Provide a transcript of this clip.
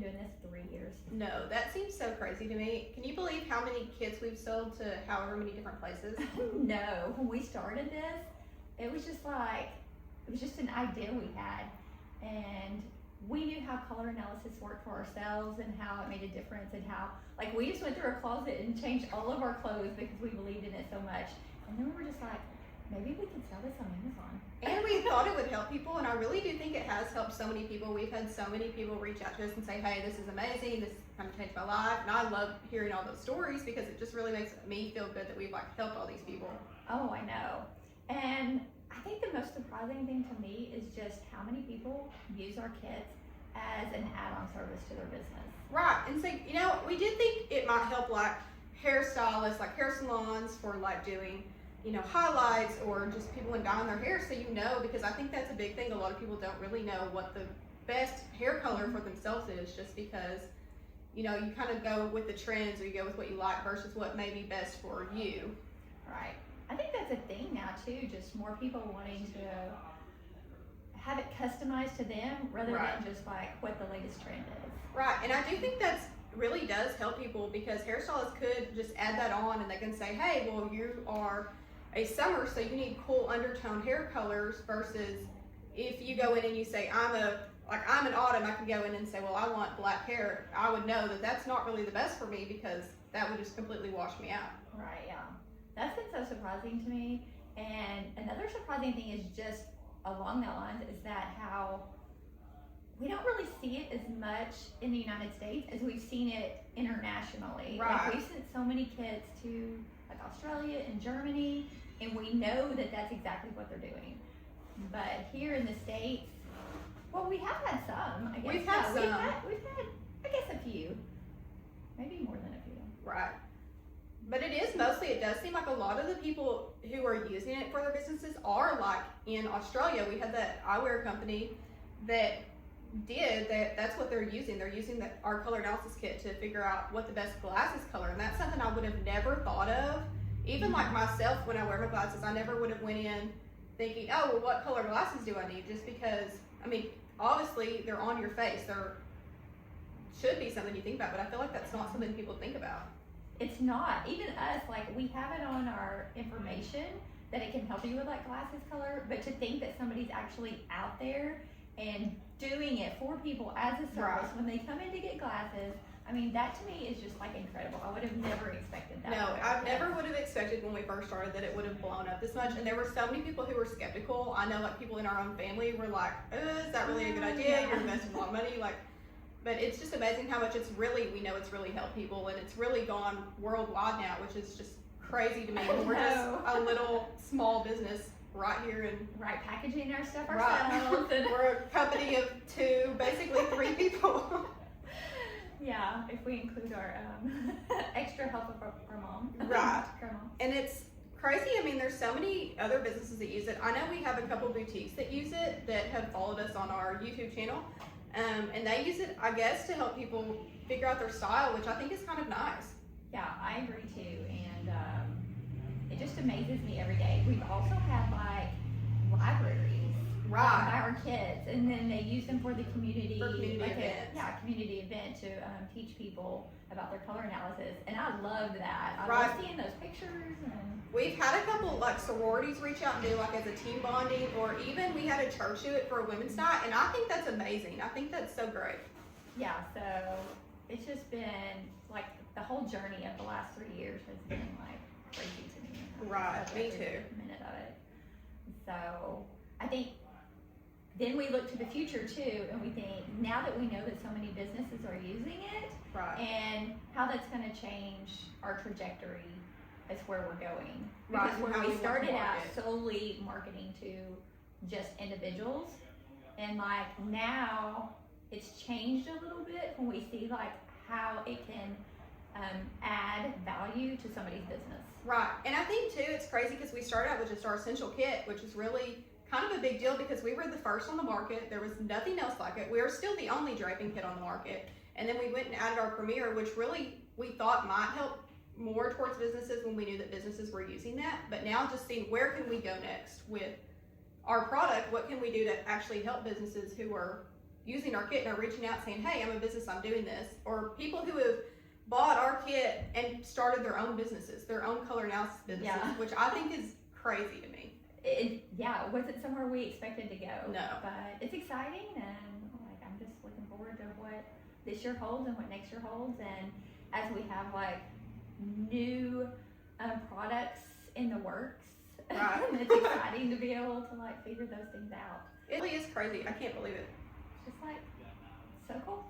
doing this 3 years. No, that seems so crazy to me. Can you believe how many kits we've sold to however many different places? No, when we started this, it was just an idea we had, and we knew how color analysis worked for ourselves and how it made a difference, and how, like, we just went through our closet and changed all of our clothes because we believed in it so much. And then we were just like, maybe we could sell this on Amazon. And we thought it would help people, and I really do think it has helped so many people. We've had so many people reach out to us and say, hey, this is amazing, this kind of changed my life. And I love hearing all those stories because it just really makes me feel good that we've like helped all these people. Oh, I know. And I think the most surprising thing to me is just how many people use our kits as an add-on service to their business. Right, and so, you know, we did think it might help like hairstylists, like hair salons for like doing, you know, highlights, or just people when dyeing their hair, so you know, because I think that's a big thing. A lot of people don't really know what the best hair color for themselves is, just because, you know, you kind of go with the trends, or you go with what you like versus what may be best for you. Right. I think that's a thing now too, just more people wanting to have it customized to them rather than just like what the latest trend is. Right, and I do think that's really does help people, because hairstylists could just add that on and they can say, hey, well, you are a summer, so you need cool undertone hair colors, versus if you go in and you say, I'm an autumn, I can go in and say, well, I want black hair. I would know that that's not really the best for me, because that would just completely wash me out. Right, yeah. That's been so surprising to me. And another surprising thing is just along that lines is that how we don't really see it as much in the United States as we've seen it internationally. Right. Like, we've sent so many kits to like Australia and Germany, and we know that that's exactly what they're doing. But here in the States, well, we have had some, I guess. We've had some. We've had, I guess, a few. Maybe more than a few. Right. But it does seem like a lot of the people who are using it for their businesses are like in Australia. We had that eyewear company that that's what they're using. They're using our color analysis kit to figure out what the best glasses color, and that's something I would have never thought of. Even like myself, when I wear my glasses, I never would have went in thinking, oh, well, what color glasses do I need? Just because, I mean, obviously they're on your face. There should be something you think about, but I feel like that's not something people think about. It's not. Even us, like, we have it on our information that it can help you with like glasses color, but to think that somebody's actually out there and doing it for people as a service when they come in to get glasses, I mean, that to me is just like incredible. I would have never expected that. No, I never would have expected when we first started that it would have blown up this much. And there were so many people who were skeptical. I know, like, people in our own family were like, is that really a good idea? You're investing a lot of money. Like, but it's just amazing how much we know it's really helped people, and it's really gone worldwide now, which is just crazy to me. We're just a little small business right here in packaging our stuff ourselves. And we're a company of two, basically 3 people. Yeah, if we include our extra help of our mom. Right. Grandma. And it's crazy. I mean, there's so many other businesses that use it. I know we have a couple boutiques that use it that have followed us on our YouTube channel. And they use it, I guess, to help people figure out their style, which I think is kind of nice. Yeah, I agree too. And it just amazes me every day. We've also had like libraries. Right. By our kids, and then they use them for the community, events. Community event to teach people about their color analysis, and I love that. I Right. love seeing those pictures. And we've had a couple like sororities reach out and do like as a team bonding, or even we had a church do it for a women's night, and I think that's amazing. I think that's so great. Yeah, so it's just been like the whole journey of the last 3 years has been like crazy to me. Right, me too. Every minute of it. So I think. Then we look to the future too, and we think, now that we know that so many businesses are using it, right, and how that's going to change our trajectory as where we're going. Right. Because where we started out solely marketing to just individuals, and like now it's changed a little bit when we see like how it can add value to somebody's business. Right, and I think too it's crazy because we started out with just our essential kit, which is really kind of a big deal because we were the first on the market. There was nothing else like it. We are still the only draping kit on the market. And then we went and added our Premier, which really we thought might help more towards businesses when we knew that businesses were using that. But now just seeing where can we go next with our product, what can we do to actually help businesses who are, using our kit and are reaching out saying, hey, I'm a business, I'm doing this. Or people who have bought our kit and started their own businesses, their own color analysis businesses, Yeah. which I think is crazy to me. It wasn't somewhere we expected to go. No. But it's exciting, and like I'm just looking forward to what this year holds and what next year holds. And as we have like new products in the works, Right. it's exciting to be able to like figure those things out. It really is crazy. I can't believe it. It's just like so cool.